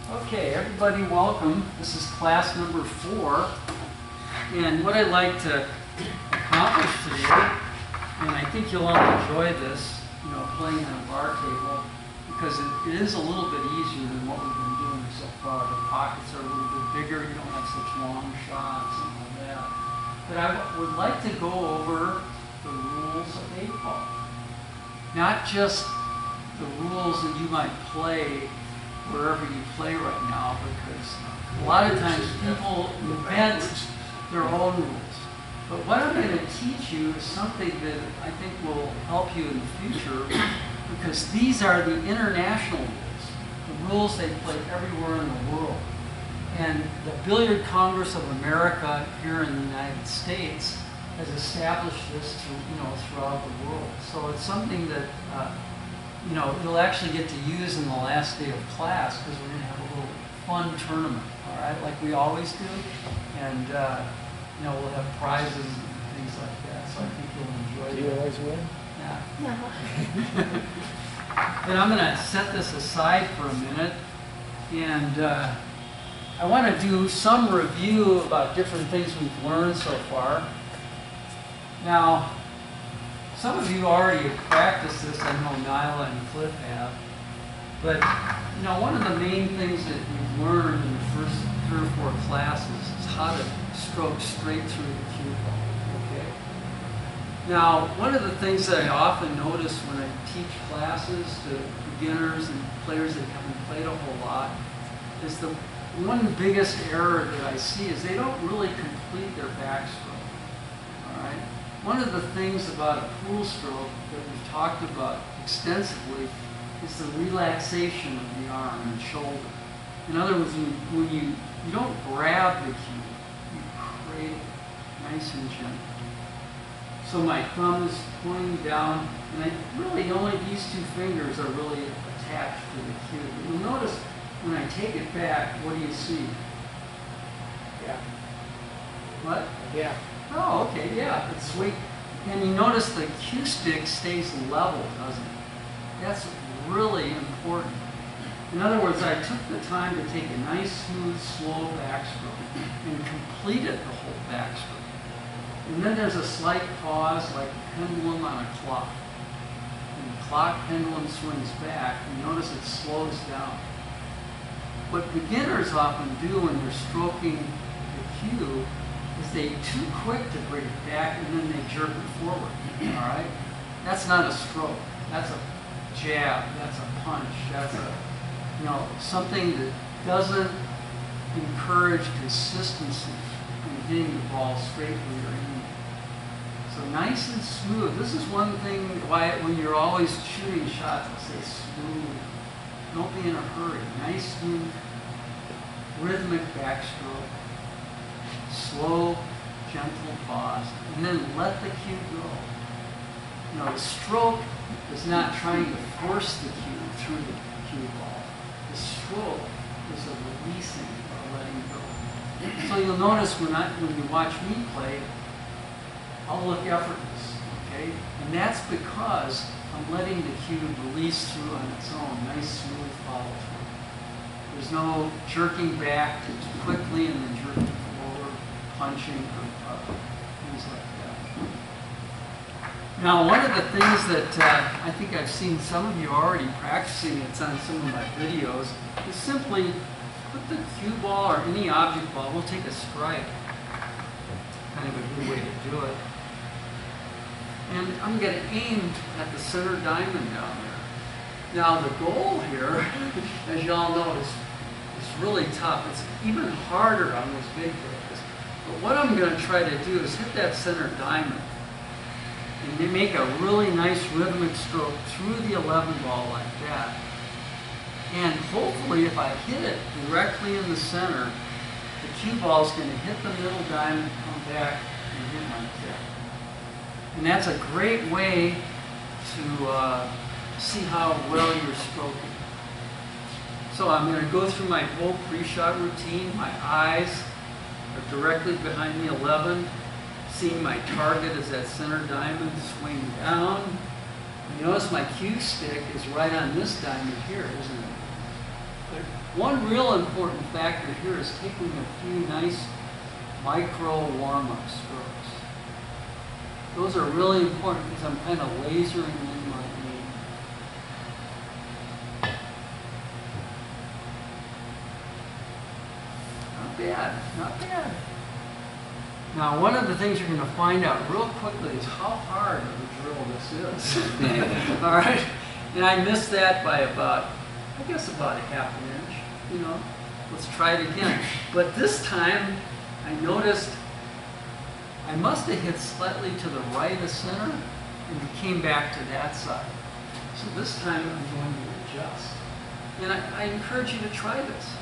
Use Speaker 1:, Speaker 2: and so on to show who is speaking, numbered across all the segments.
Speaker 1: Okay, everybody welcome. This is class number 4. And what I'd like to accomplish today, and I think you'll all enjoy this, playing on a bar table, because it is a little bit easier than what we've been doing so far. The pockets are a little bit bigger, you don't have such long shots and all that. But I would like to go over the rules of 8-ball. Not just the rules that you might play wherever you play right now, because a lot of times people invent their own rules. But what I'm going to teach you is something that I think will help you in the future, because these are the international rules, the rules they play everywhere in the world. And the Billiard Congress of America here in the United States has established this throughout the world. So it's something that you'll actually get to use in the last day of class, because we're going to have a little fun tournament, all right, like we always do. And we'll have prizes and things like that. So I think you'll enjoy it.
Speaker 2: Do you always win?
Speaker 1: Yeah.
Speaker 3: No.
Speaker 1: But I'm going to set this aside for a minute, and I want to do some review about different things we've learned so far. Now, some of you already have practiced this. I know Nyla and Cliff have. But, one of the main things that we've learned in the first 3 or 4 classes is how to stroke straight through the cue ball. Okay? Now, one of the things that I often notice when I teach classes to beginners and players that haven't played a whole lot is the one biggest error that I see is they don't really complete their backstroke. All right? One of the things about a pool stroke that we've talked about extensively is the relaxation of the arm and shoulder. In other words, when you don't grab the cue, you cradle it nice and gentle. So my thumb is pointing down, and really only these 2 fingers are really attached to the cue. But you'll notice when I take it back, what do you see?
Speaker 2: Yeah.
Speaker 1: What?
Speaker 2: Yeah.
Speaker 1: Oh, okay, yeah, it's sweet. And you notice the cue stick stays level, doesn't it? That's really important. In other words, I took the time to take a nice, smooth, slow backstroke and completed the whole backstroke. And then there's a slight pause, like a pendulum on a clock. And the clock pendulum swings back, and notice it slows down. What beginners often do when they're stroking the cue is they're too quick to bring it back, and then they jerk it forward, all right? That's not a stroke. That's a jab. That's a punch. That's something that doesn't encourage consistency in hitting the ball straight where you're aiming. So nice and smooth. This is one thing why when you're always shooting shots, I'll say smooth. Don't be in a hurry. Nice, smooth, rhythmic backstroke. Slow, gentle pause, and then let the cue go. The stroke is not trying to force the cue through the cue ball. The stroke is a releasing or letting go. So you'll notice when you watch me play, I'll look effortless, okay? And that's because I'm letting the cue release through on its own, nice, smooth follow through. There's no jerking back too quickly and then jerking forward, punching, or things like that. Now, one of the things that I think I've seen some of you already practicing, it's on some of my videos, is simply put the cue ball or any object ball, we'll take a strike. Kind of a good way to do it. And I'm going to aim at the center diamond down there. Now, the goal here, as you all know, is really tough. It's even harder on those big players. But what I'm going to try to do is hit that center diamond and they make a really nice rhythmic stroke through the 11 ball like that. And hopefully, if I hit it directly in the center, the cue ball is going to hit the middle diamond, come back, and hit like that. And that's a great way to see how well you're stroking. So I'm going to go through my whole pre-shot routine. My eyes are directly behind the 11. Seeing my target as that center diamond swing down. You notice my cue stick is right on this diamond here, isn't it? One real important factor here is taking a few nice micro warm-up strokes. Those are really important because I'm kind of lasering in my aim. Not bad, not bad. Now, one of the things you're going to find out real quickly is how hard of a drill this is. All right? And I missed that by about, I guess about a half an inch. You know, let's try it again. But this time, I noticed I must have hit slightly to the right of center and it came back to that side. So this time I'm going to adjust. And I encourage you to try this.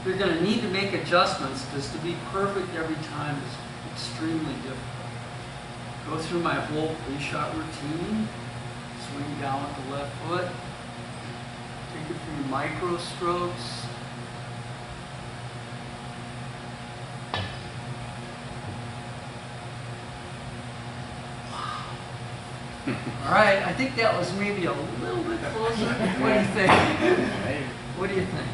Speaker 1: You're going to need to make adjustments because to be perfect every time is extremely difficult. Go through my whole pre-shot routine, swing down with the left foot, take a few micro strokes. All right, I think that was maybe a little bit closer. What do you think? What do you think?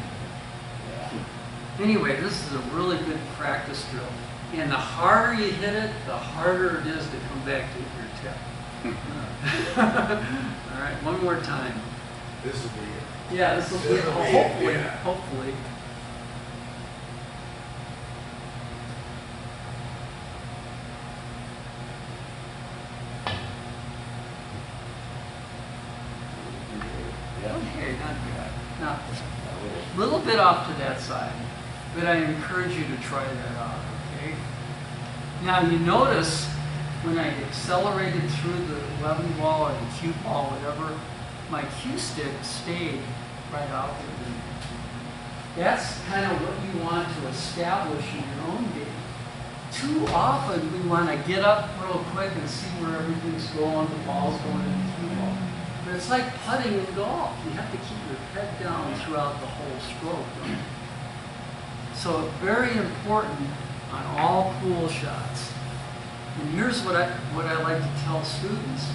Speaker 1: Anyway, this is a really good practice drill. And the harder you hit it, the harder it is to come back to your tip. All right, one more time.
Speaker 2: This will be it.
Speaker 1: Yeah, this will be it. Hopefully, hopefully. Okay, not bad. Not bad. A little bit off to that side, but I encourage you to try that out, okay? Now you notice when I accelerated through the 11 ball or the cue ball, whatever, my cue stick stayed right out there. That's kind of what you want to establish in your own game. Too often we want to get up real quick and see where everything's going, the ball's going in the cue ball. But it's like putting in golf. You have to keep your head down throughout the whole stroke. Right? So very important on all pool shots. And here's what I like to tell students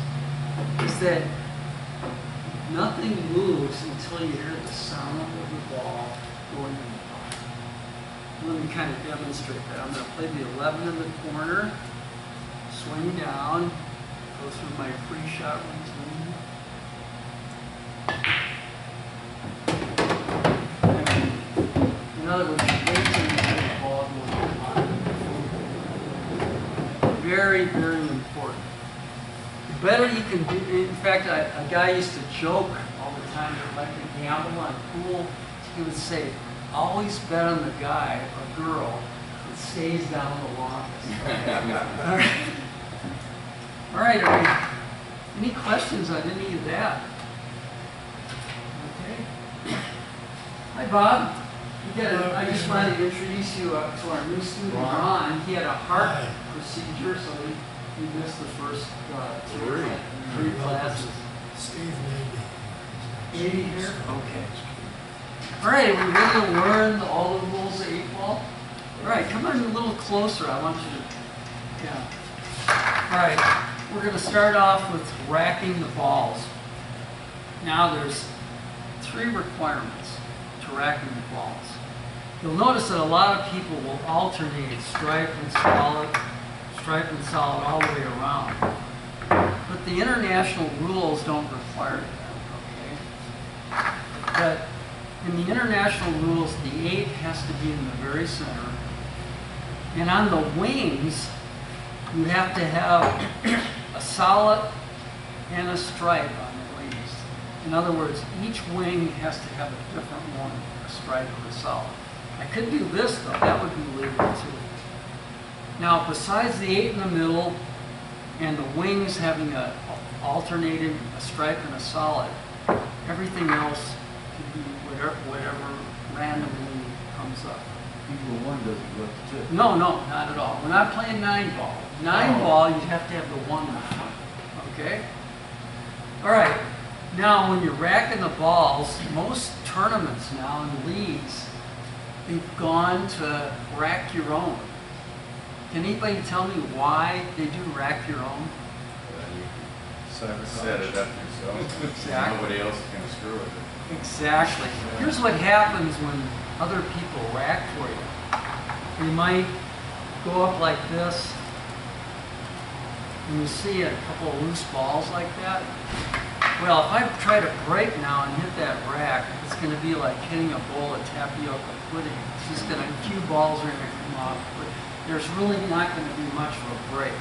Speaker 1: is that nothing moves until you hear the sound of the ball going in the ball. Let me kind of demonstrate that. I'm going to play the 11 in the corner, swing down, go through my pre-shot routine. In other words, wait till you hear the ball going on. Very, very important. The better you can do, in fact, a guy used to joke all the time that like to gamble on pool. He would say, always bet on the guy or girl that stays down the longest. All right, any questions on any of that? Okay. Hi, Bob. I just wanted to introduce you to our new student, Ron. He had a heart procedure, so he missed the first three classes.
Speaker 3: Steve maybe.
Speaker 1: 80 here? Okay. All right, are we ready to learn all the rules of 8-ball? All right, come on a little closer. I want you to, yeah. All right, we're going to start off with racking the balls. Now there's 3 requirements to racking the balls. You'll notice that a lot of people will alternate stripe and solid all the way around. But the international rules don't require that, okay? But in the international rules, the 8 has to be in the very center. And on the wings, you have to have a solid and a stripe on the wings. In other words, each wing has to have a different one, a stripe or a solid. I could do this though, that would be legal too. Now, besides the 8 in the middle and the wings having a stripe and a solid, everything else can be whatever randomly comes up.
Speaker 4: Equal 1 doesn't look the tip.
Speaker 1: No, not at all. We're not playing 9-ball. 9-ball, you have to have the 1 in front. Okay? All right. Now, when you're racking the balls, most tournaments now in leagues, they've gone to rack your own. Can anybody tell me why they do rack your own?
Speaker 4: Set it up yourself.
Speaker 1: Exactly.
Speaker 4: Nobody else can screw with it.
Speaker 1: Exactly. Here's what happens when other people rack for you. They might go up like this, and you see a couple of loose balls like that. Well, if I try to break now and hit that rack, it's going to be like hitting a bowl of tapioca pudding. It's just going to, a few balls are going to come off, but there's really not going to be much of a break.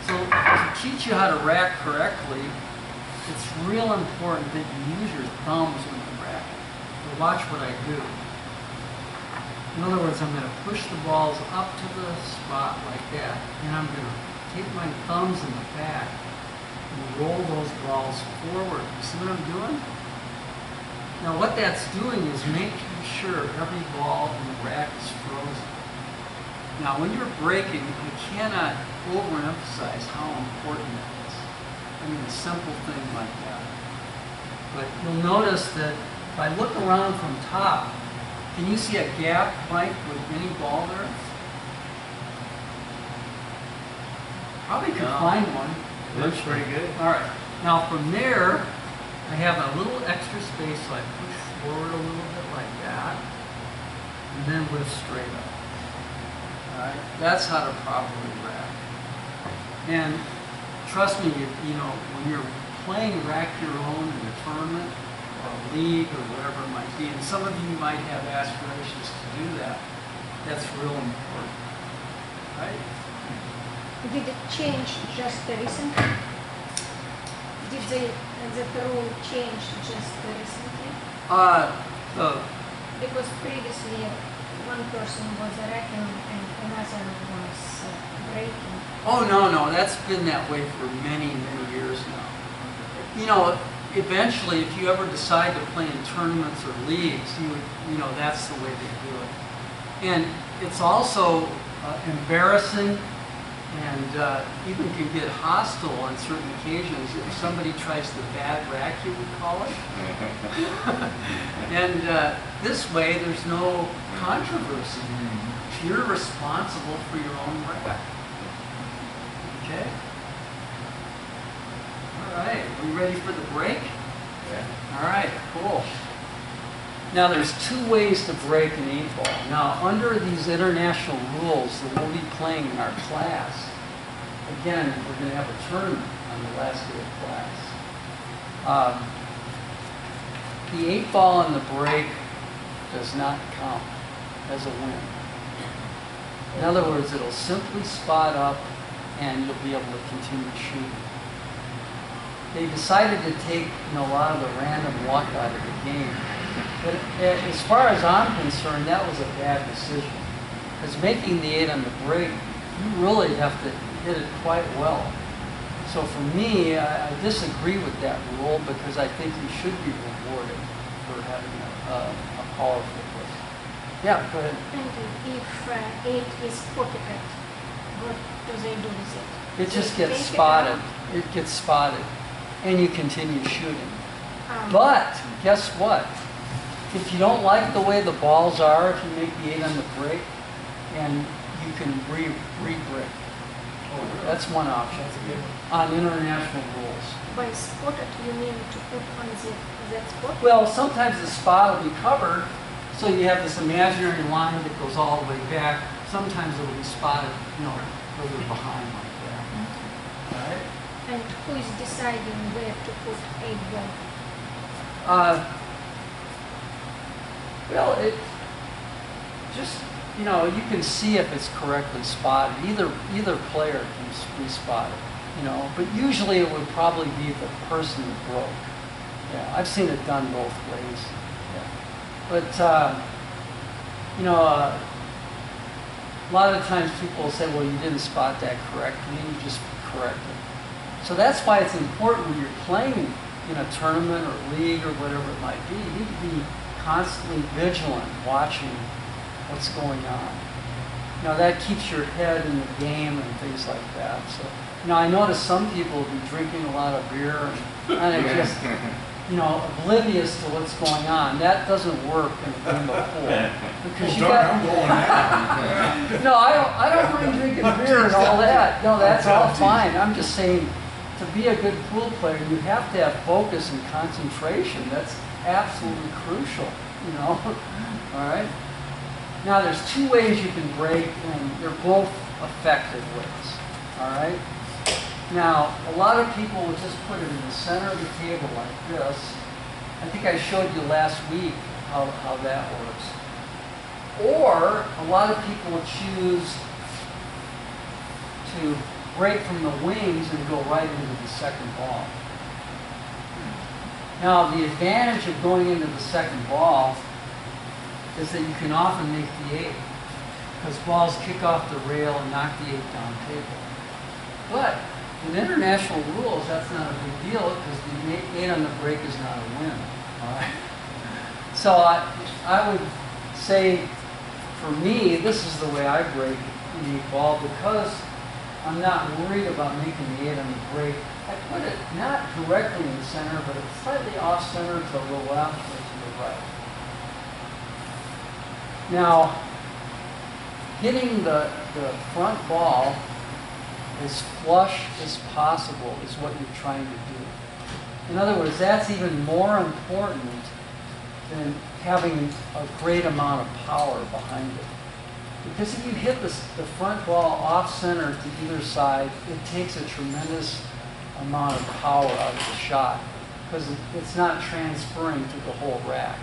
Speaker 1: So to teach you how to rack correctly, it's real important that you use your thumbs when you rack. So watch what I do. In other words, I'm going to push the balls up to the spot like that, and I'm going to take my thumbs in the back and roll those balls forward. You see what I'm doing? Now what that's doing is making sure every ball in the rack is frozen. Now when you're breaking, you cannot overemphasize how important that is. I mean, a simple thing like that. But you'll notice that if I look around from top, can you see a gap, Mike, with any ball there? Probably could find one.
Speaker 4: Looks pretty good.
Speaker 1: All right. Now from there, I have a little extra space, so I push forward a little bit like that, and then lift straight up. All right. That's how to properly rack. And trust me, you know, when you're playing rack your own in a tournament or a league or whatever it might be, and some of you might have aspirations to do that, that's real important. Right?
Speaker 5: Did it change just recently? Did the rule change just recently? Because previously one person was racking and another was breaking.
Speaker 1: Oh, no, that's been that way for many, many years now. You know, eventually, if you ever decide to play in tournaments or leagues, you know, that's the way they do it. And it's also embarrassing and even can get hostile on certain occasions if somebody tries to bad rack, you would call it. And this way, there's no controversy. You're responsible for your own rack. Okay? All right, are we ready for the break?
Speaker 4: Yeah.
Speaker 1: All right, cool. Now there's two ways to break an 8-ball. Now under these international rules that we'll be playing in our class, again, we're going to have a tournament on the last day of class. The 8-ball on the break does not count as a win. In other words, it'll simply spot up and you'll be able to continue shooting. They decided to take, you know, a lot of the random luck out of the game. But as far as I'm concerned, that was a bad decision. Because making the 8 on the break, you really have to hit it quite well. So for me, I disagree with that rule because I think you should be rewarded for having a powerful play. Yeah, go ahead.
Speaker 5: And if 8 is pocketed, what do they do with it?
Speaker 1: It just gets spotted. It gets spotted. And you continue shooting. But guess what? If you don't like the way the balls are, if you make the 8 on the break, and you can re-break. That's one option on international rules.
Speaker 5: By spotted, you mean to put on that spot?
Speaker 1: Well, sometimes the spot will be covered, so you have this imaginary line that goes all the way back. Sometimes it will be spotted, you know, further behind like that. All right?
Speaker 5: And who is deciding where to put 8 ball?
Speaker 1: Well, it just, you know, you can see if it's correctly spotted. Either player can be spotted, you know, but usually it would probably be the person that broke. Yeah, I've seen it done both ways. Yeah. But, you know, a lot of times people will say, well, you didn't spot that correctly, you just correct it. So that's why it's important when you're playing in a tournament or league or whatever it might be, you need to be constantly vigilant, watching what's going on. You know, that keeps your head in the game and things like that. So, you know, I notice some people will be drinking a lot of beer and kind of just, you know, oblivious to what's going on. That doesn't work in a game of pool. Because you got, no, I don't mind drinking beer and all that. No, that's all fine. I'm just saying, to be a good pool player, you have to have focus and concentration. absolutely crucial, you know. All right. Now there's two ways you can brake, and they're both effective ways. All right. Now a lot of people will just put it in the center of the table like this. I think I showed you last week how that works. Or a lot of people choose to break from the wings and go right into the second ball. Now the advantage of going into the second ball is that you can often make the 8, because balls kick off the rail and knock the 8 down table. But with international rules, that's not a big deal, because the 8 on the break is not a win. All right? So I would say, for me, this is the way I break the 8 ball, because I'm not worried about making the 8 on the break. I put it not directly in the center, but it's slightly off center to the left or to the right. Now, hitting the front ball as flush as possible is what you're trying to do. In other words, that's even more important than having a great amount of power behind it. Because if you hit the front ball off center to either side, it takes a tremendous amount of power out of the shot, because it's not transferring to the whole rack.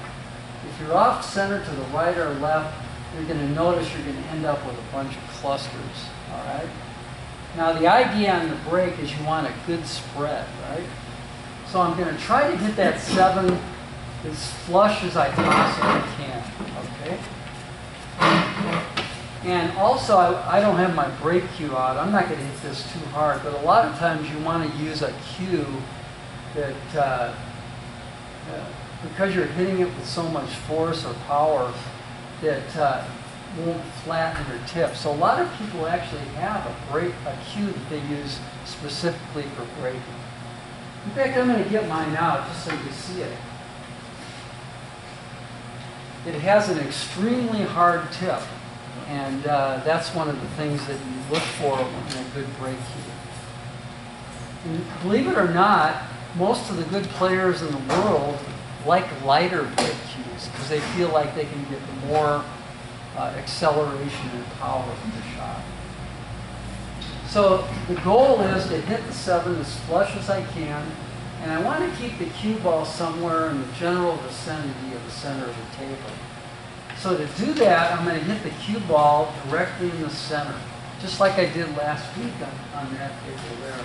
Speaker 1: If you're off center to the right or left, you're going to notice you're going to end up with a bunch of clusters. All right. Now the idea on the break is you want a good spread, right? So I'm going to try to hit that 7 as flush as I possibly can. Okay. And also, I don't have my brake cue out. I'm not going to hit this too hard, but a lot of times you want to use a cue that, because you're hitting it with so much force or power, that won't flatten your tip. So a lot of people actually have a cue that they use specifically for braking. In fact, I'm going to get mine out just so you see it. It has an extremely hard tip. And that's one of the things that you look for in a good brake cue. And believe it or not, most of the good players in the world like lighter brake cues because they feel like they can get more acceleration and power from the shot. So the goal is to hit the 7 as flush as I can, and I want to keep the cue ball somewhere in the general vicinity of the center of the table. So to do that, I'm going to hit the cue ball directly in the center, just like I did last week on that table there.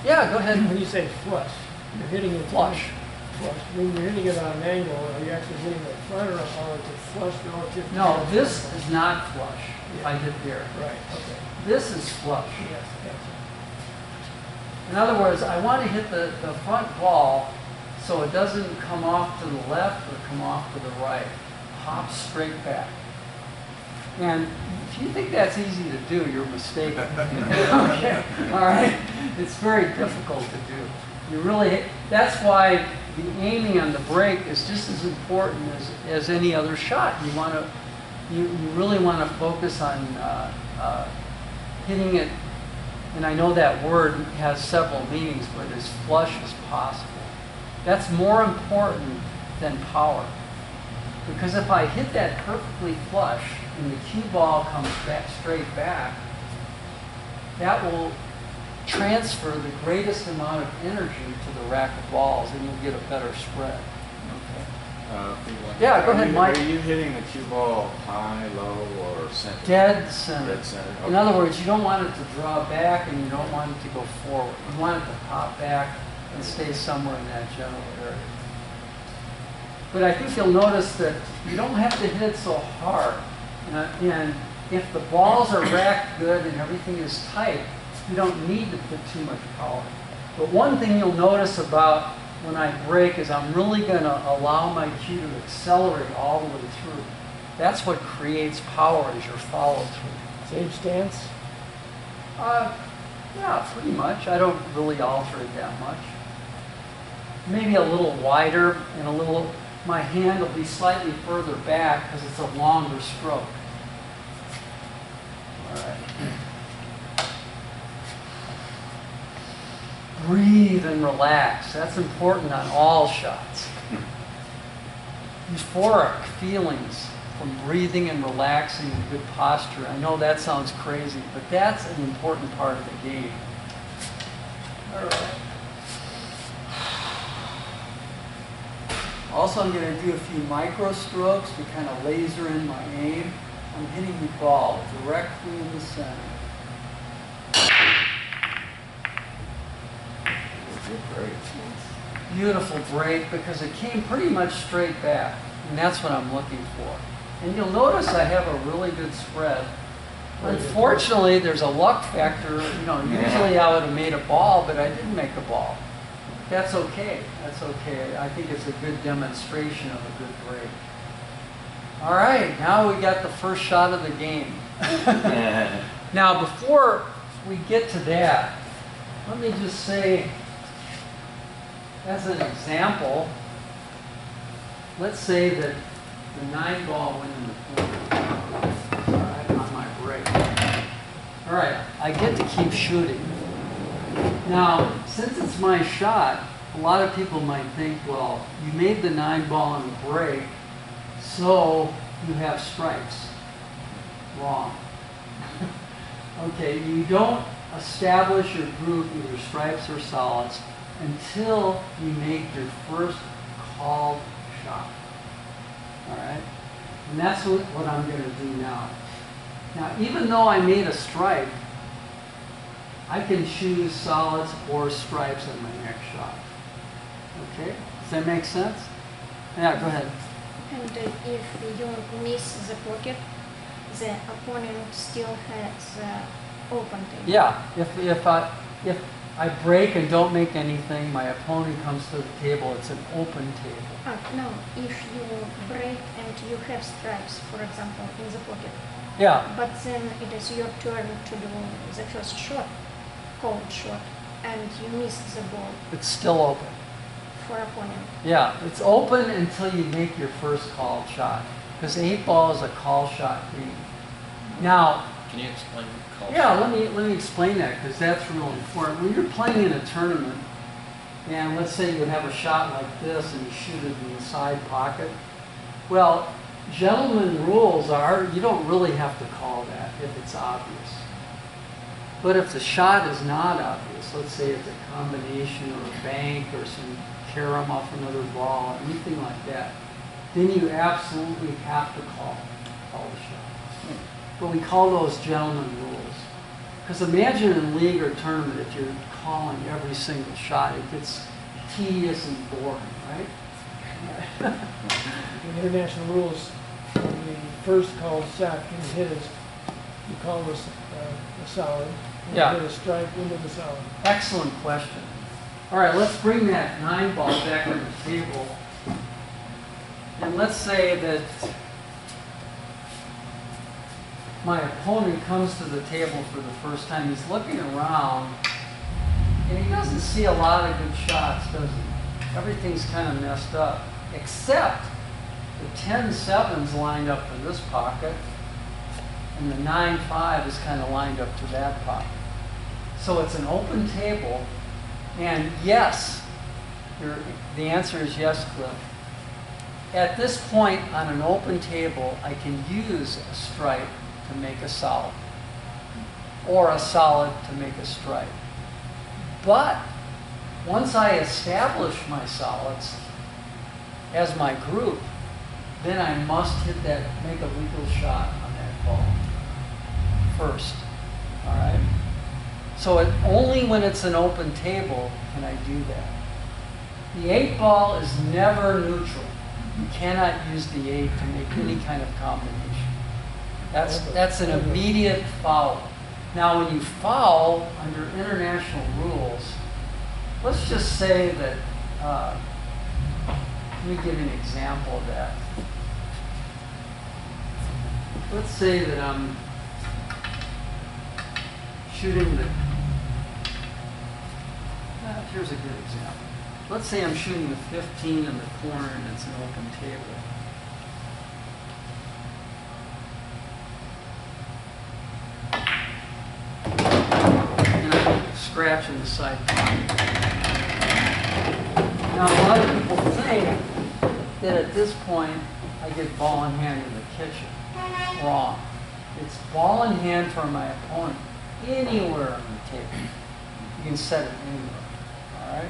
Speaker 1: Yeah, go ahead.
Speaker 6: When you say flush, you're hitting it
Speaker 1: flush.
Speaker 6: Flush. When you're hitting it on an angle, are you actually hitting it front or to flush relative to
Speaker 1: No, this is not flush. Yeah. I hit there.
Speaker 6: Right, okay.
Speaker 1: This is flush.
Speaker 6: Yes, gotcha.
Speaker 1: In other words, I want to hit the front ball so it doesn't come off to the left or come off to the right. Hop straight back. And if you think that's easy to do, you're mistaken. Okay. All right? It's very difficult to do. You really, that's why the aiming on the brake is just as important as any other shot. You really want to focus on hitting it, and I know that word has several meanings, but as flush as possible. That's more important than power. Because if I hit that perfectly flush and the cue ball comes back straight back, that will transfer the greatest amount of energy to the rack of balls, and you'll get a better spread. Okay. Yeah, go ahead, Mike.
Speaker 2: Are you hitting the cue ball high, low, or center?
Speaker 1: Dead center.
Speaker 2: Dead center. Okay.
Speaker 1: In other words, you don't want it to draw back and you don't want it to go forward. You want it to pop back and stay somewhere in that general area. But I think you'll notice that you don't have to hit it so hard. And if the balls are racked good and everything is tight, you don't need to put too much power. But one thing you'll notice about when I brake is I'm really going to allow my cue to accelerate all the way through. That's what creates power as your follow through.
Speaker 6: Same stance?
Speaker 1: Yeah, pretty much. I don't really alter it that much. Maybe a little wider and a little, my hand will be slightly further back because it's a longer stroke. All right. breathe and relax. That's important on all shots. Euphoric feelings from breathing and relaxing and good posture. I know that sounds crazy, but that's an important part of the game. All right. Also, I'm going to do a few micro strokes to kind of laser in my aim. I'm hitting the ball directly in the center.
Speaker 2: Good break.
Speaker 1: Beautiful break because it came pretty much straight back, and that's what I'm looking for. And you'll notice I have a really good spread. Unfortunately, there's a luck factor. You know, usually I would have made a ball, but I didn't make a ball. That's okay. That's okay. I think it's a good demonstration of a good break. All right, now we got the first shot of the game. Now, before we get to that, let me just say, as an example, let's say that the 9 ball went in the corner, all right, on my break. All right, I get to keep shooting. Now, since it's my shot, a lot of people might think, well, you made the 9 ball on the break, so you have stripes. Wrong. Okay, you don't establish your group, either stripes or solids, until you make your first called shot. All right? And that's what I'm going to do now. Now, even though I made a stripe, I can choose solids or stripes on my next shot. Okay? Does that make sense? Yeah, go ahead.
Speaker 5: And if you miss the pocket, the opponent still has open table.
Speaker 1: Yeah, if I break and don't make anything, my opponent comes to the table, it's an open table.
Speaker 5: No, if you break and you have stripes, for example, in the pocket,
Speaker 1: Yeah,
Speaker 5: but then it is your turn to do the first shot, cold shot, and you miss the ball
Speaker 1: it's still open.
Speaker 5: for opponent.
Speaker 1: Yeah, it's open until you make your first called shot. Because 8 ball is a call shot game. Now,
Speaker 4: Can you explain call
Speaker 1: yeah,
Speaker 4: shot?
Speaker 1: let me explain that because that's really important. When you're playing in a tournament, and let's say you have a shot like this and you shoot it in the side pocket, well, gentlemen rules are you don't really have to call that if it's obvious. But if the shot is not obvious, let's say it's a combination or a bank or some carom off another ball, anything like that, then you absolutely have to call the shot. But we call those gentlemen rules. Because imagine in league or tournament, if you're calling every single shot, it gets tedious and boring, right?
Speaker 6: In international rules, when the first called shot can hit us, you call this a solid. And
Speaker 1: Yeah.
Speaker 6: you hit a stripe into the solid.
Speaker 1: Excellent question. All right, let's bring that 9 ball back on the table. And let's say that my opponent comes to the table for the first time. He's looking around, and he doesn't see a lot of good shots, does he? Everything's kind of messed up, except the 10-7's lined up to this pocket, and the 9-5 is kind of lined up to that pocket. So it's an open table, and yes, the answer is yes, Cliff. At this point on an open table, I can use a stripe to make a solid, or a solid to make a stripe. But once I establish my solids as my group, then I must hit that, make a legal shot on that ball first. All right? So only when it's an open table can I do that. The 8 ball is never neutral. You cannot use the 8 to make any kind of combination. That's an immediate foul. Now, when you foul under international rules, let's just say that, let me give you an example of that. Let's say that I'm shooting here's a good example. Let's say I'm shooting the 15 in the corner and it's an open table. And I'm scratching the side pocket. Now, a lot of people think that at this point I get ball in hand in the kitchen. Wrong. It's ball in hand for my opponent anywhere on the table. You can set it anywhere. All right?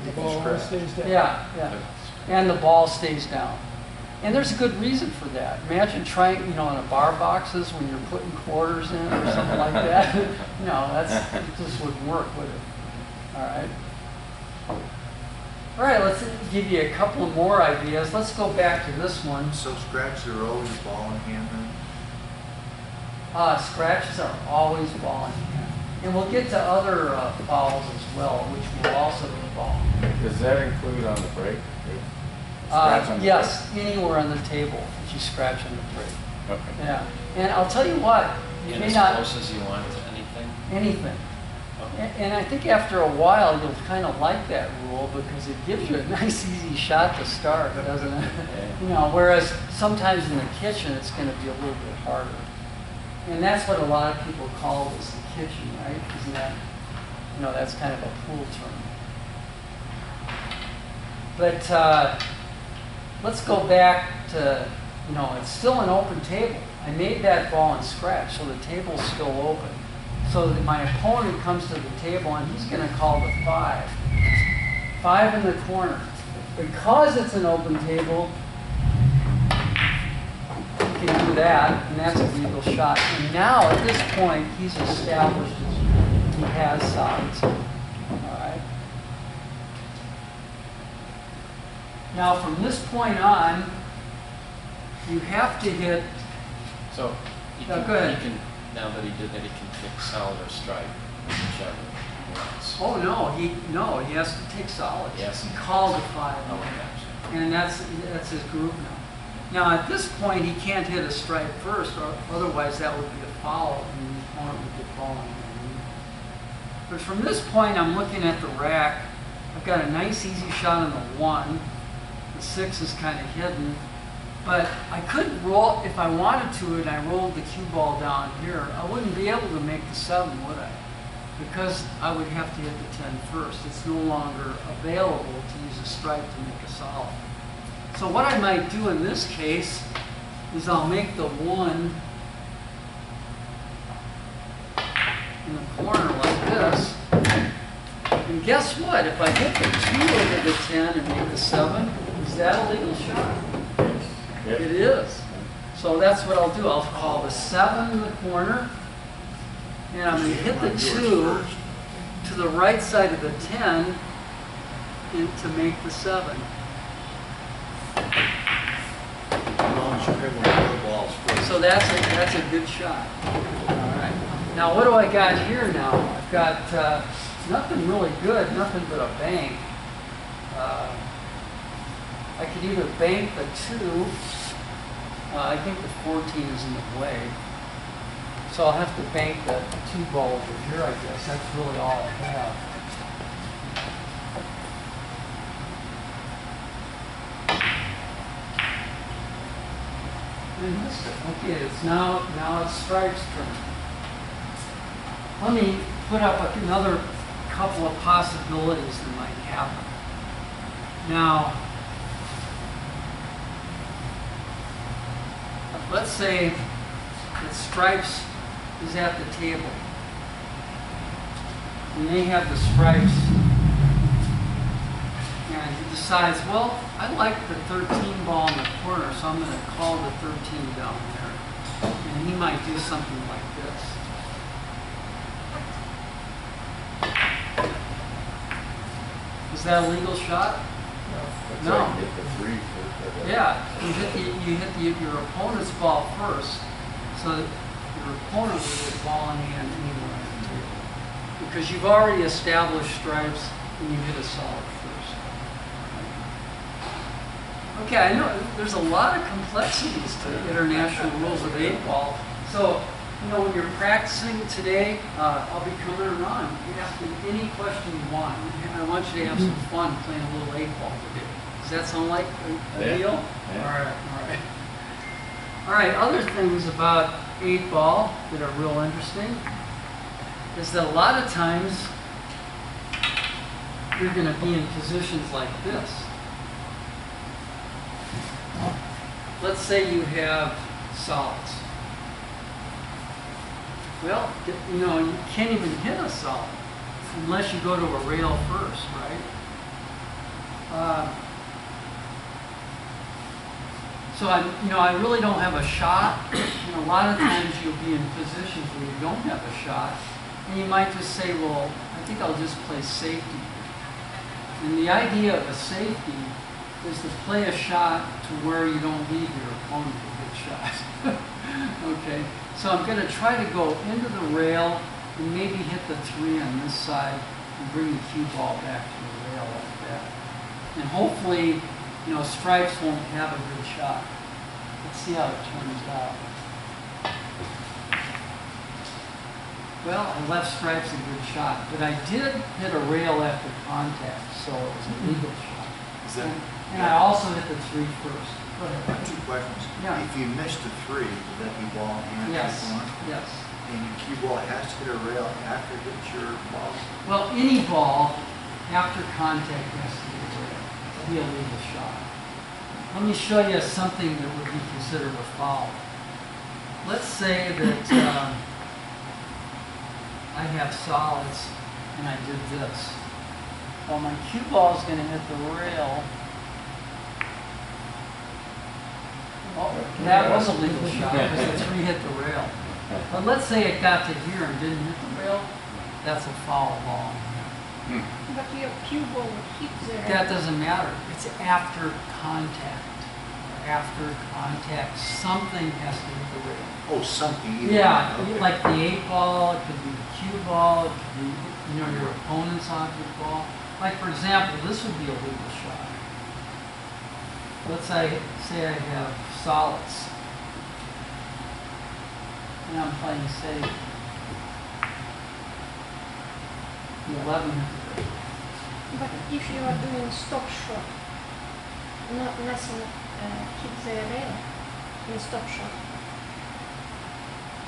Speaker 6: The ball always stays down.
Speaker 1: Yeah, yeah. And the ball stays down. And there's a good reason for that. Imagine trying, in a bar boxes when you're putting quarters in or something like that. No, it just wouldn't work, would it? All right. All right, let's give you a couple more ideas. Let's go back to this one.
Speaker 7: So scratches are always ball in hand then?
Speaker 1: Scratches are always ball in hand. And we'll get to other fouls as well, which will also be ball.
Speaker 2: Does that include on the break? Scratch on the
Speaker 1: Yes, anywhere on the table that you scratch on the break.
Speaker 2: break? Okay.
Speaker 1: Yeah. And I'll tell you what, you
Speaker 4: And
Speaker 1: may
Speaker 4: as
Speaker 1: not
Speaker 4: close as you want to anything?
Speaker 1: anything.
Speaker 4: Okay.
Speaker 1: And I think after a while, you'll kind of like that rule because it gives you a nice, easy shot to start, doesn't it? Whereas sometimes in the kitchen, it's going to be a little bit harder. And that's what a lot of people call this the kitchen, right? Isn't that, that's kind of a pool term. But let's go back to, it's still an open table. I made that ball and scratch, so the table's still open. So that my opponent comes to the table and he's going to call the 5. 5 in the corner. Because it's an open table, he can do that, and that's a legal shot. And now, at this point, he's established he has sides. All right. Now, from this point on, you have to hit.
Speaker 4: So, you
Speaker 1: No,
Speaker 4: can,
Speaker 1: go ahead.
Speaker 4: you can, now that he did that, he can kick solid or strike, whichever he wants.
Speaker 1: Oh no, he has to take solid.
Speaker 4: Yes.
Speaker 1: He called a 5.
Speaker 4: Oh, gotcha.
Speaker 1: And that's his group now. Now at this point he can't hit a strike first, or otherwise that would be a foul and the opponent would get ball in hand. But from this point I'm looking at the rack. I've got a nice easy shot on the 1. The 6 is kind of hidden. But I couldn't roll, if I wanted to and I rolled the cue ball down here, I wouldn't be able to make the 7, would I? Because I would have to hit the 10 first. It's no longer available to use a strike to make a solid. So what I might do in this case is I'll make the 1 in the corner like this. And guess what? If I hit the 2 over the 10 and make the 7, is that a legal shot?
Speaker 2: Yep.
Speaker 1: It is. So that's what I'll do. I'll call the 7 in the corner, and I'm going to hit the 2 to the right side of the 10 and to make the 7.
Speaker 7: As long as you hit one of the balls first.
Speaker 1: So that's a good shot. All right. Now what do I got here now? I've got nothing really good, nothing but a bank. I could either bank the 2. I think the 14 is in the way. So I'll have to bank the 2 ball over here, I guess. That's really all I have. I missed it. Okay, it's now it's Stripe's turn. Let me put up another couple of possibilities that might happen. Now, let's say that Stripes is at the table. And they have the Stripes. And he decides, well, I like the 13 ball in the corner, so I'm going to call the 13 down there. And he might do something like this. Is that a legal shot?
Speaker 2: That's
Speaker 1: No.
Speaker 2: like hit the 3 first.
Speaker 1: Yeah, you hit your opponent's ball first, so that your opponent will get ball in hand anywhere on the table. Because you've already established Stripes and you hit a solid first. Okay, I know there's a lot of complexities to international rules of 8-ball. So, when you're practicing today, I'll be coming around. You ask me any question you want. I want you to have some fun playing a little 8-ball today. Does that sound like a
Speaker 2: Yeah.
Speaker 1: deal?
Speaker 2: Yeah.
Speaker 1: All right. All right, other things about 8-ball that are real interesting is that a lot of times you're going to be in positions like this. Let's say you have solids. Well, you know, you can't even hit a solid unless you go to a rail first, right? So I really don't have a shot. And a lot of times you'll be in positions where you don't have a shot, and you might just say, well, I think I'll just play safety. And the idea of a safety is to play a shot to where you don't leave your opponent a good shot. Okay, so I'm going to try to go into the rail and maybe hit the 3 on this side and bring the cue ball back to the rail like that. And hopefully, you know, stripes won't have a good shot. Let's see how it turns out. Well, I left stripes a good shot, but I did hit a rail after contact, so it was a legal shot.
Speaker 7: Is that,
Speaker 1: And I also hit the 3 first. Go
Speaker 7: I
Speaker 1: ahead.
Speaker 7: have 2 questions.
Speaker 1: Yeah.
Speaker 7: If you missed a 3, would that be ball in hand?
Speaker 1: Yes,
Speaker 7: type one?
Speaker 1: yes.
Speaker 7: And your cue ball has to hit a rail after it hits your ball?
Speaker 1: Well, any ball after contact has to be a rail. It'll be a legal shot. Let me show you something that would be considered a foul. Let's say that I have solids and I did this. Well, my cue ball is going to hit the rail. Oh, that was a legal shot because the 3 hit the rail. But let's say it got to here and didn't hit the rail. That's a foul ball.
Speaker 5: But your cue ball would hit the rail.
Speaker 1: That doesn't matter. It's after contact. After contact, something has to hit the rail.
Speaker 7: Oh, something. either
Speaker 1: Yeah,
Speaker 7: way. Okay.
Speaker 1: like the 8 ball, it could be the cue ball, it could be, you know, your opponent's object ball. Like for example, this would be a legal shot. Let's say I have solids. And I'm playing safe. The 11 hit the rail.
Speaker 5: But if you are doing stop shot, nothing hits the rail in stop shot.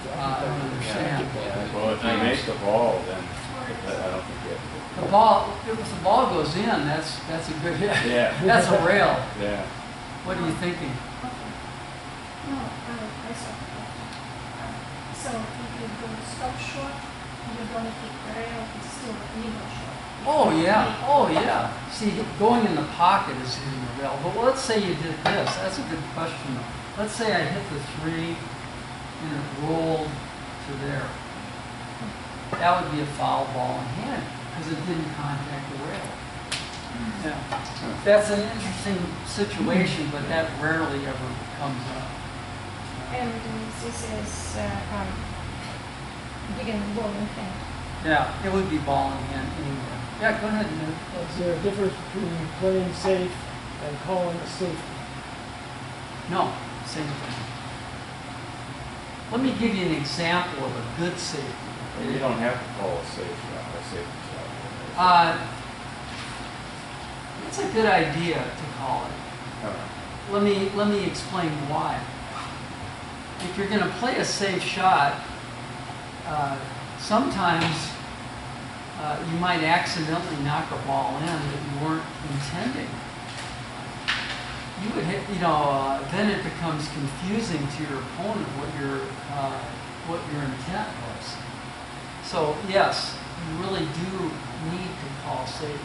Speaker 1: I don't understand.
Speaker 2: Well, if you make the ball, then I don't think you have to.
Speaker 1: The ball, if the ball goes in, that's a good hit.
Speaker 2: Yeah.
Speaker 1: That's a rail.
Speaker 2: Yeah.
Speaker 1: What are you thinking?
Speaker 5: Okay. No, I saw. So if you do stop shot, you don't hit the rail, it's still a legal shot.
Speaker 1: Oh yeah, oh yeah. See, going in the pocket is hitting the rail. But let's say you did this. That's a good question. Let's say I hit the 3 and it rolled to there. That would be a foul ball in hand because it didn't contact the rail. Yeah. That's an interesting situation, but that rarely ever comes up.
Speaker 5: And this is getting the ball in hand.
Speaker 1: Yeah, it would be ball in hand anywhere. Yeah, go ahead, Ned.
Speaker 6: Is there a difference between playing safe and calling a safety?
Speaker 1: No, same thing. Let me give you an example of a good safety.
Speaker 2: Well, you don't have to call a safe shot, a safety shot.
Speaker 1: It's a good idea to call it. Let me explain why. If you're going to play a safe shot, sometimes you might accidentally knock a ball in that you weren't intending. You would hit, then it becomes confusing to your opponent what your intent was. So yes, you really do need to call safe.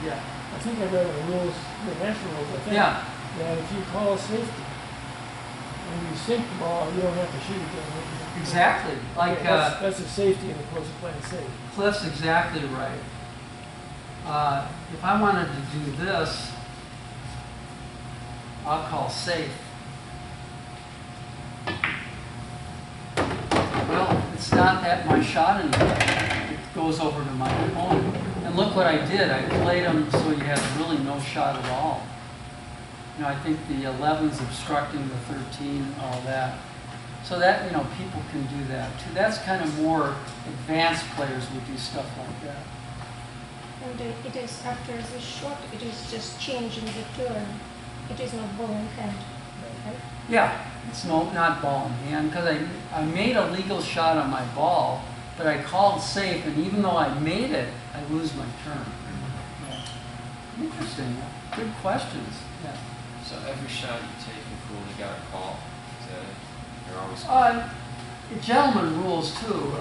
Speaker 1: Yeah.
Speaker 6: I think I read the rules, the national rules, I think.
Speaker 1: Yeah.
Speaker 6: That if you call a safety, when you sink the ball, you don't have to shoot again.
Speaker 1: Exactly. Like
Speaker 6: Okay, that's a safety in opposed to playing safe.
Speaker 1: Cliff's exactly right. If I wanted to do this, I'll call safe. Well, it's not at my shot anymore. It goes over to my opponent. And look what I did. I played them so you had really no shot at all. I think the 11's obstructing the 13, all that. So that, people can do that too. That's kind of more advanced players would do stuff like that.
Speaker 5: And it is after this shot, it is just changing the turn. It is not ball in hand. Right?
Speaker 1: Yeah, it's not ball in hand because I made a legal shot on my ball, but I called safe, and even though I made it, I lose my turn. Interesting. Good questions. Yeah.
Speaker 4: So every shot you take in pool, you got a call. Is that it? You're always.
Speaker 1: Gentlemen rules too,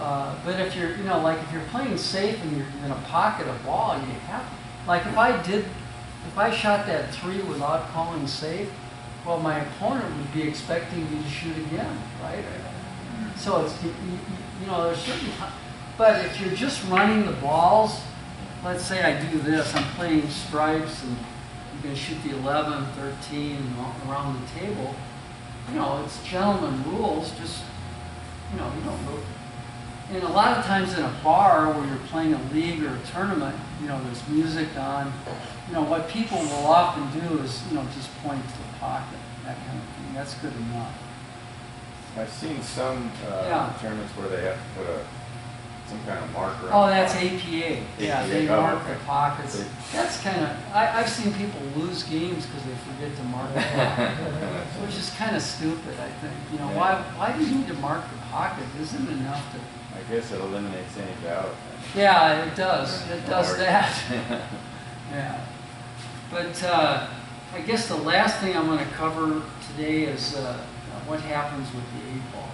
Speaker 1: but if you're, like if you're playing safe and you're going to pocket a ball, you have, like if I shot that 3 without calling safe, well, my opponent would be expecting me to shoot again, right? So it's, there's certain, but if you're just running the balls, let's say I do this, I'm playing stripes and you're going to shoot the 11, 13 around the table, it's gentlemen rules, just, you don't move. And a lot of times in a bar where you're playing a league or a tournament, there's music on. What people will often do is, just point to the pocket, that kind of thing. That's good enough.
Speaker 2: I've seen some tournaments where they have to put some kind of marker on.
Speaker 1: Oh, that's APA. Yeah, they mark the pockets. That's kind of, I've seen people lose games because they forget to mark the pocket, which is kind of stupid, I think. Why do you need to mark the pocket? Isn't it enough to...
Speaker 2: I guess it eliminates any doubt.
Speaker 1: Yeah, it does. It does that. Yeah. But I guess the last thing I'm going to cover today is what happens with the 8-ball.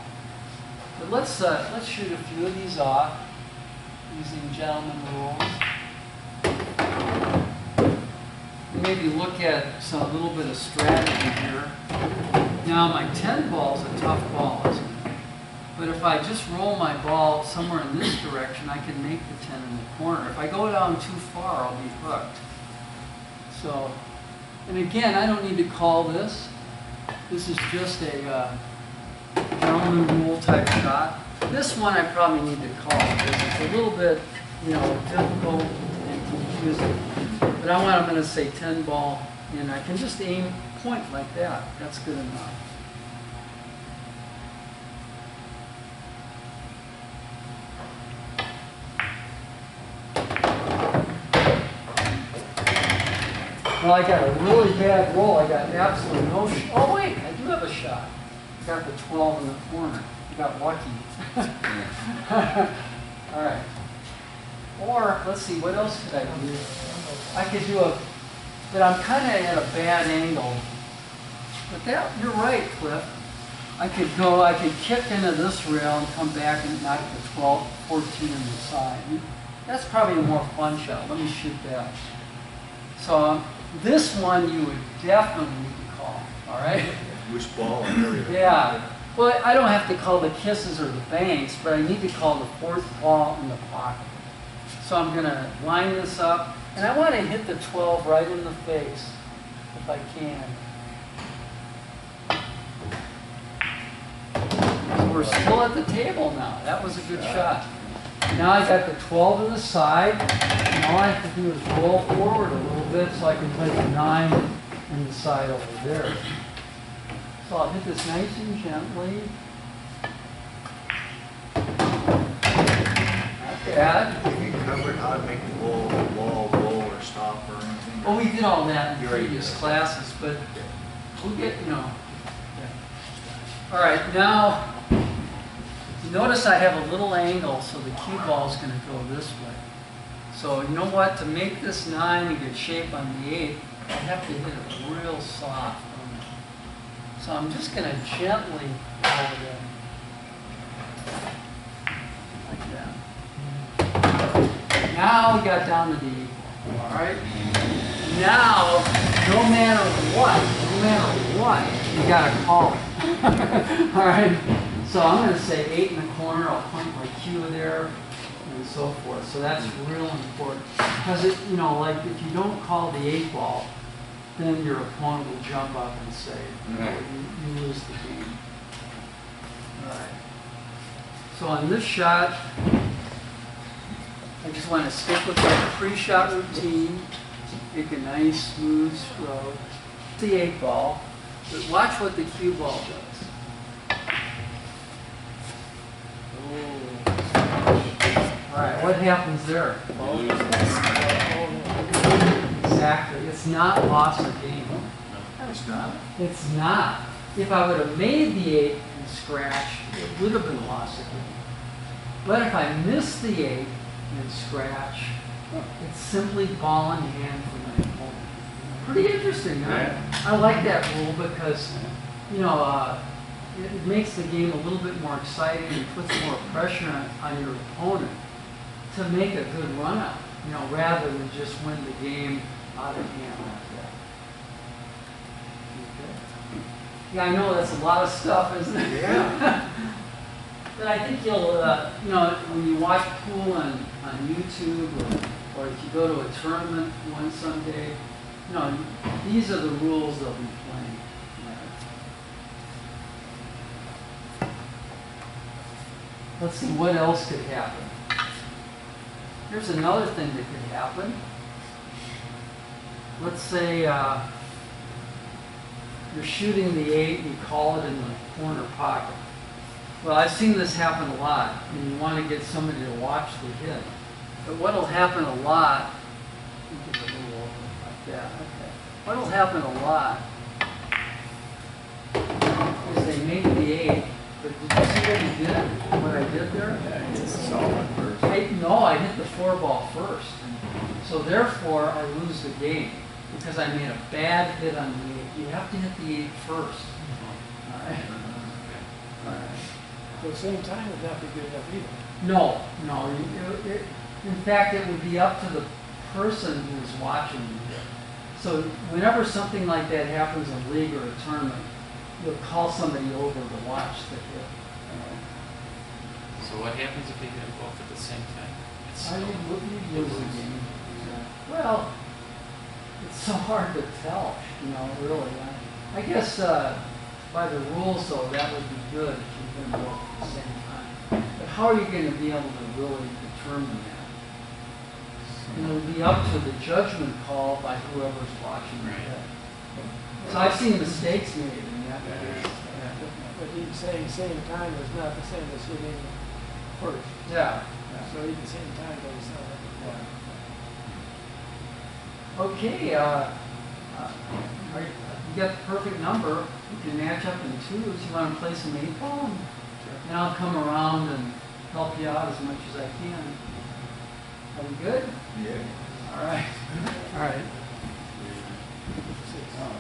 Speaker 1: But let's shoot a few of these off using gentlemen rules. And maybe look at a little bit of strategy here. Now my 10 ball is a tough ball, isn't it? But if I just roll my ball somewhere in this direction, I can make the 10 in the corner. If I go down too far, I'll be hooked. So, and again, I don't need to call this. This is just a gentleman rule type shot. This one I probably need to call because it's a little bit, difficult and confusing. But I'm going to say 10 ball, and I can just aim point like that. That's good enough. Well, I got a really bad roll. I got absolutely no shot. Oh, wait, I do have a shot. I got the 12 in the corner. I got lucky. All right. Or, let's see, what else could I do? I could do but I'm kind of at a bad angle. But you're right, Cliff. I could kick into this rail and come back and knock the 12, 14 on the side. That's probably a more fun shot. Let me shoot that. So, this one you would definitely need to call, all right?
Speaker 7: Which ball and area?
Speaker 1: Yeah. Well, I don't have to call the kisses or the banks, but I need to call the 4th ball in the pocket. So I'm going to line this up, and I want to hit the 12 right in the face, if I can. So we're still at the table now. That was a good shot. Now I got the 12 in the side, and all I have to do is roll forward a little bit so I can play the 9 in the side over there. So I'll hit this nice and gently. Not bad.
Speaker 7: Have you covered how to make the ball roll or stop or anything?
Speaker 1: Oh, we did all that in
Speaker 7: You already
Speaker 1: previous
Speaker 7: did.
Speaker 1: classes, but we'll get, All right, now, notice I have a little angle, so the cue ball is going to go this way. So you know what? To make this 9 and get shape on the 8, I have to hit it real soft. So I'm just going to gently roll it in. Like that. Now we got down to the 8 ball, all right? Now, no matter what, you got to call it. All right? So I'm going to say 8 in the corner. I'll point my cue there and so forth. So that's real important. Because, like if you don't call the 8 ball, then your opponent will jump up and say, you lose the game. All right. So on this shot, I just want to stick with my pre-shot routine, make a nice smooth stroke. The 8 ball, but watch what the cue ball does. All right, what happens there? Exactly. It's not lost a game.
Speaker 7: It's not?
Speaker 1: It's not. If I would have made the 8 and scratch, it would have been lost a game. But if I miss the 8 and scratch, it's simply ball in hand for my opponent. Pretty interesting, huh?
Speaker 2: Yeah.
Speaker 1: I like that rule because, you know, it makes the game a little bit more exciting and puts more pressure on your opponent to make a good run out, you know, rather than just win the game out of hand like that. Okay. Yeah, I know that's a lot of stuff, isn't it?
Speaker 3: Yeah.
Speaker 1: But I think you'll, you know, when you watch pool on YouTube or if you go to a tournament one someday, you know, these are the rules they'll be playing. Let's see what else could happen. Here's another thing that could happen. Let's say you're shooting the 8 and you call it in the corner pocket. Well, I've seen this happen a lot, and you want to get somebody to watch the hit. But what'll happen a lot, get a little over like that, okay. What'll happen a lot is they make the 8, but did you see what he did? What I did there?
Speaker 2: Yeah, it's solid first.
Speaker 1: No, I hit the 4 ball first. So therefore, I lose the game because I made a bad hit on the 8. You have to hit the 8 first. All right. All right.
Speaker 6: So the same time would not be good enough either.
Speaker 1: No, no. In fact, it would be up to the person who's watching you. So whenever something like that happens in a league or a tournament, you'll call somebody over to watch the hit.
Speaker 4: So what happens if you hit them both at the same time? It's
Speaker 1: I
Speaker 4: still-
Speaker 1: would lose the game. Well, it's so hard to tell, you know, really. I guess by the rules, though, that would be good if you hit them both at the same time. But how are you going to be able to really determine that? And it would be up to the judgment call by whoever's watching the hit. So I've seen mistakes made in that case.
Speaker 6: But he's saying same time is not the same as hitting first.
Speaker 1: Yeah.
Speaker 6: So even same time doesn't sound like
Speaker 1: Okay, you got the perfect number. You can match up in twos. You want to play some 8 ball? And I'll come around and help you out as much as I can. Are we good?
Speaker 2: Yeah.
Speaker 1: All right. All right.
Speaker 2: Oh,